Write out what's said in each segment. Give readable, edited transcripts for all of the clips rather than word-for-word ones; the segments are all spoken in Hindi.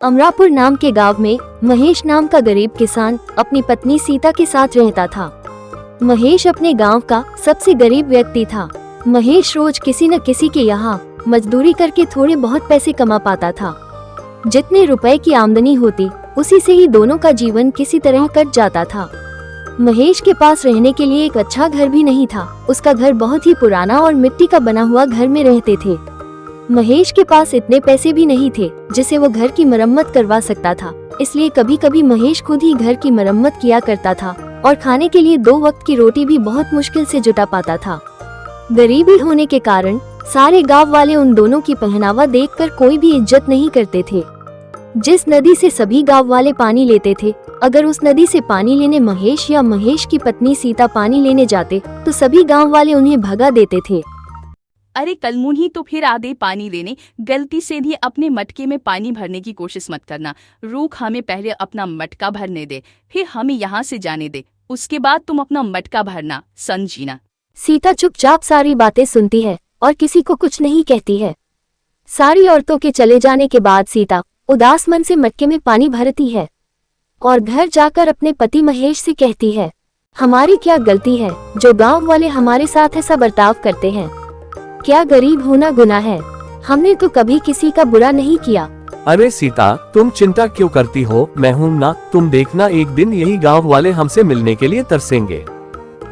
अमरापुर नाम के गांव में महेश नाम का गरीब किसान अपनी पत्नी सीता के साथ रहता था। महेश अपने गांव का सबसे गरीब व्यक्ति था। महेश रोज किसी न किसी के यहाँ मजदूरी करके थोड़े बहुत पैसे कमा पाता था। जितने रुपए की आमदनी होती उसी से ही दोनों का जीवन किसी तरह कट जाता था। महेश के पास रहने के लिए एक अच्छा घर भी नहीं था। उसका घर बहुत ही पुराना और मिट्टी का बना हुआ घर में रहते थे। महेश के पास इतने पैसे भी नहीं थे जिसे वो घर की मरम्मत करवा सकता था, इसलिए कभी कभी महेश खुद ही घर की मरम्मत किया करता था और खाने के लिए 2 वक्त की रोटी भी बहुत मुश्किल से जुटा पाता था। गरीबी होने के कारण सारे गांव वाले उन दोनों की पहनावा देखकर कोई भी इज्जत नहीं करते थे। जिस नदी से सभी गांव वाले पानी लेते थे, अगर उस नदी से पानी लेने महेश या महेश की पत्नी सीता पानी लेने जाते तो सभी गांव वाले उन्हें भगा देते थे। अरे कलमुनी तो फिर आ दे पानी लेने, गलती से भी अपने मटके में पानी भरने की कोशिश मत करना। रूख हमें पहले अपना मटका भरने दे, फिर हमें यहाँ से जाने दे, उसके बाद तुम अपना मटका भरना, समझीना। सीता चुपचाप सारी बातें सुनती है और किसी को कुछ नहीं कहती है। सारी औरतों के चले जाने के बाद सीता उदास मन से मटके में पानी भरती है और घर जाकर अपने पति महेश से कहती है, हमारी क्या गलती है जो गांव वाले हमारे साथ ऐसा बर्ताव करते हैं? क्या गरीब होना गुनाह है? हमने तो कभी किसी का बुरा नहीं किया। अरे सीता, तुम चिंता क्यों करती हो? मैं हूँ ना, तुम देखना एक दिन यही गांव वाले हमसे मिलने के लिए तरसेंगे।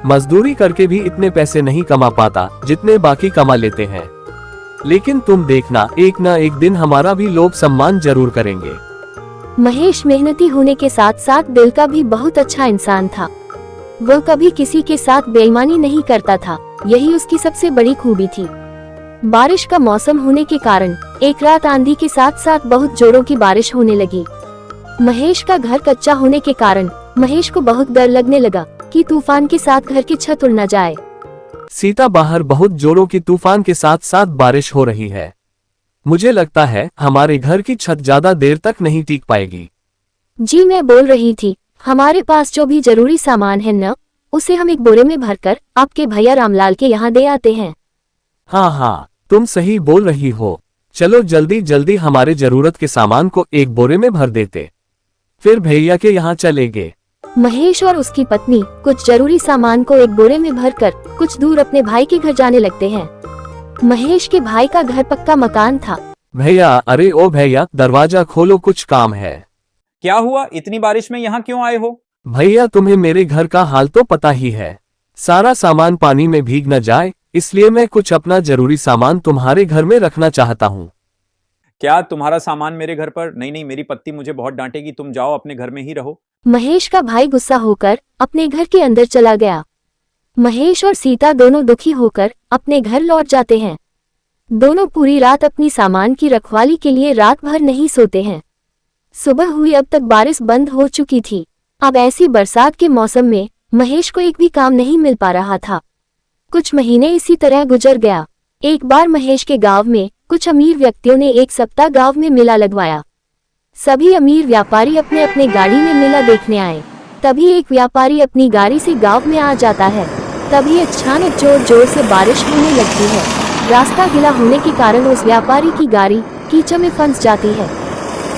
मजदूरी करके भी इतने पैसे नहीं कमा पाता जितने बाकी कमा लेते हैं, लेकिन तुम देखना एक न एक दिन हमारा भी लोग सम्मान जरूर करेंगे। महेश मेहनती होने के साथ साथ दिल का भी बहुत अच्छा इंसान था। वो कभी किसी के साथ बेईमानी नहीं करता था, यही उसकी सबसे बड़ी खूबी थी। बारिश का मौसम होने के कारण एक रात आंधी के साथ साथ बहुत जोरों की बारिश होने लगी। महेश का घर कच्चा होने के कारण महेश को बहुत डर लगने लगा कि तूफान के साथ घर की छत उड़ न जाए। सीता, बाहर बहुत जोरों की तूफान के साथ साथ बारिश हो रही है। मुझे लगता है हमारे घर की छत ज्यादा देर तक नहीं टिक पाएगी। जी मैं बोल रही थी, हमारे पास जो भी जरूरी सामान है न, उसे हम एक बोरे में भरकर आपके भैया रामलाल के यहाँ दे आते हैं। हाँ, तुम सही बोल रही हो। चलो जल्दी जल्दी हमारे जरूरत के सामान को एक बोरे में भर देते, फिर भैया के यहाँ चलेंगे। महेश और उसकी पत्नी कुछ जरूरी सामान को एक बोरे में भरकर कुछ दूर अपने भाई के घर जाने लगते हैं। महेश के भाई का घर पक्का मकान था। भैया, अरे ओ भैया, दरवाजा खोलो, कुछ काम है। क्या हुआ? इतनी बारिश में यहाँ क्यों आए हो? भैया, तुम्हें मेरे घर का हाल तो पता ही है। सारा सामान पानी में भीग न जाए, इसलिए मैं कुछ अपना जरूरी सामान तुम्हारे घर में रखना चाहता हूँ। क्या तुम्हारा सामान मेरे घर पर? नहीं, मेरी पत्नी मुझे बहुत डांटेगी, तुम जाओ अपने घर में ही रहो। महेश का भाई गुस्सा होकर अपने घर के अंदर चला गया। महेश और सीता दोनों दुखी होकर अपने घर लौट जाते हैं। दोनों पूरी रात अपनी सामान की रखवाली के लिए रात भर नहीं सोते हैं। सुबह हुई, अब तक बारिश बंद हो चुकी थी। अब ऐसी बरसात के मौसम में महेश को एक भी काम नहीं मिल पा रहा था। कुछ महीने इसी तरह गुजर गया। एक बार महेश के गांव में कुछ अमीर व्यक्तियों ने एक सप्ताह गांव में मेला लगवाया। सभी अमीर व्यापारी अपने अपने गाड़ी में मेला देखने आए। तभी एक व्यापारी अपनी गाड़ी से गांव में आ जाता है। तभी अचानक जोर जोर से बारिश होने लगती है। रास्ता गीला होने के कारण उस व्यापारी की गाड़ी कीचड़ में फंस जाती है।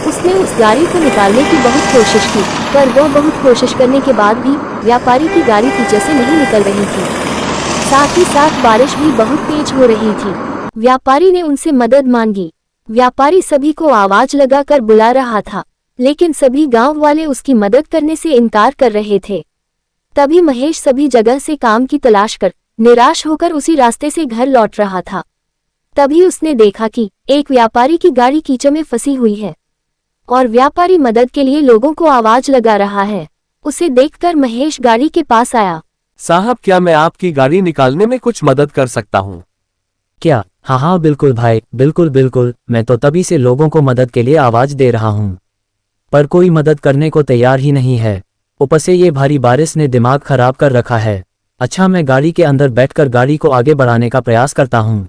उसने उस गाड़ी को निकालने की बहुत कोशिश की, पर वो बहुत कोशिश करने के बाद भी व्यापारी की गाड़ी कीचड़ से नहीं निकल रही थी। साथ ही साथ बारिश भी बहुत तेज हो रही थी। व्यापारी ने उनसे मदद मांगी। व्यापारी सभी को आवाज लगाकर बुला रहा था, लेकिन सभी गांव वाले उसकी मदद करने से इनकार कर रहे थे। तभी महेश सभी जगह से काम की तलाश कर निराश होकर उसी रास्ते से घर लौट रहा था। तभी उसने देखा कि एक व्यापारी की गाड़ी कीचड़ में फंसी हुई है और व्यापारी मदद के लिए लोगों को आवाज लगा रहा है। उसे देखकर महेश गाड़ी के पास आया। साहब, क्या मैं आपकी गाड़ी निकालने में कुछ मदद कर सकता हूँ? क्या? हाँ बिल्कुल भाई, बिल्कुल। मैं तो तभी से लोगों को मदद के लिए आवाज दे रहा हूँ, पर कोई मदद करने को तैयार ही नहीं है। ऊपर से ये भारी बारिश ने दिमाग खराब कर रखा है। अच्छा, मैं गाड़ी के अंदर बैठकर गाड़ी को आगे बढ़ाने का प्रयास करता हूँ,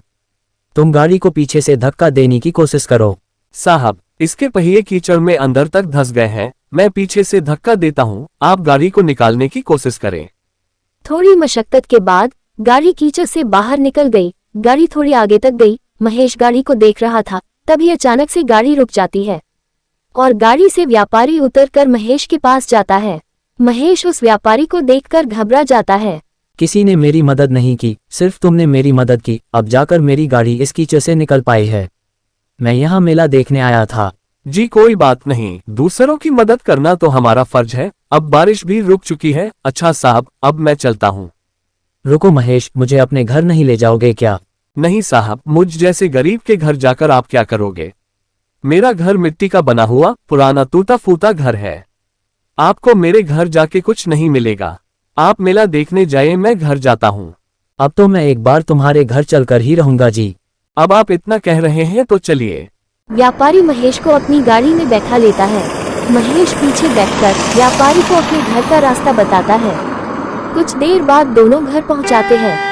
तुम गाड़ी को पीछे से धक्का देने की कोशिश करो। साहब, इसके पहिए कीचड़ में अंदर तक धंस गए हैं, मैं पीछे से धक्का देता हूँ, आप गाड़ी को निकालने की कोशिश करें। थोड़ी मशक्कत के बाद गाड़ी कीचड़ से बाहर निकल गई। गाड़ी थोड़ी आगे तक गई। महेश गाड़ी को देख रहा था, तभी अचानक से गाड़ी रुक जाती है। और गाड़ी से व्यापारी उतरकर महेश के पास जाता है। महेश उस व्यापारी को देखकर घबरा जाता है। किसी ने मेरी मदद नहीं की, सिर्फ तुमने मेरी मदद की। अब जाकर मेरी गाड़ी इस कीचड़ से निकल पाई है। मैं यहाँ मेला देखने आया था। जी कोई बात नहीं, दूसरों की मदद करना तो हमारा फर्ज है। अब बारिश भी रुक चुकी है। अच्छा साहब, अब मैं चलता हूँ। रुको महेश, मुझे अपने घर नहीं ले जाओगे क्या? नहीं साहब, मुझ जैसे गरीब के घर जाकर आप क्या करोगे? मेरा घर मिट्टी का बना हुआ पुराना टूटा फूटा घर है। आपको मेरे घर जाके कुछ नहीं मिलेगा। आप मेला देखने जाइए, मैं घर जाता हूँ। अब तो मैं एक बार तुम्हारे घर चलकर ही रहूंगा जी। अब आप इतना कह रहे हैं तो चलिए। व्यापारी महेश को अपनी गाड़ी में बैठा लेता है। महेश पीछे बैठकर व्यापारी को अपने घर का रास्ता बताता है। कुछ देर बाद दोनों घर पहुंचाते हैं।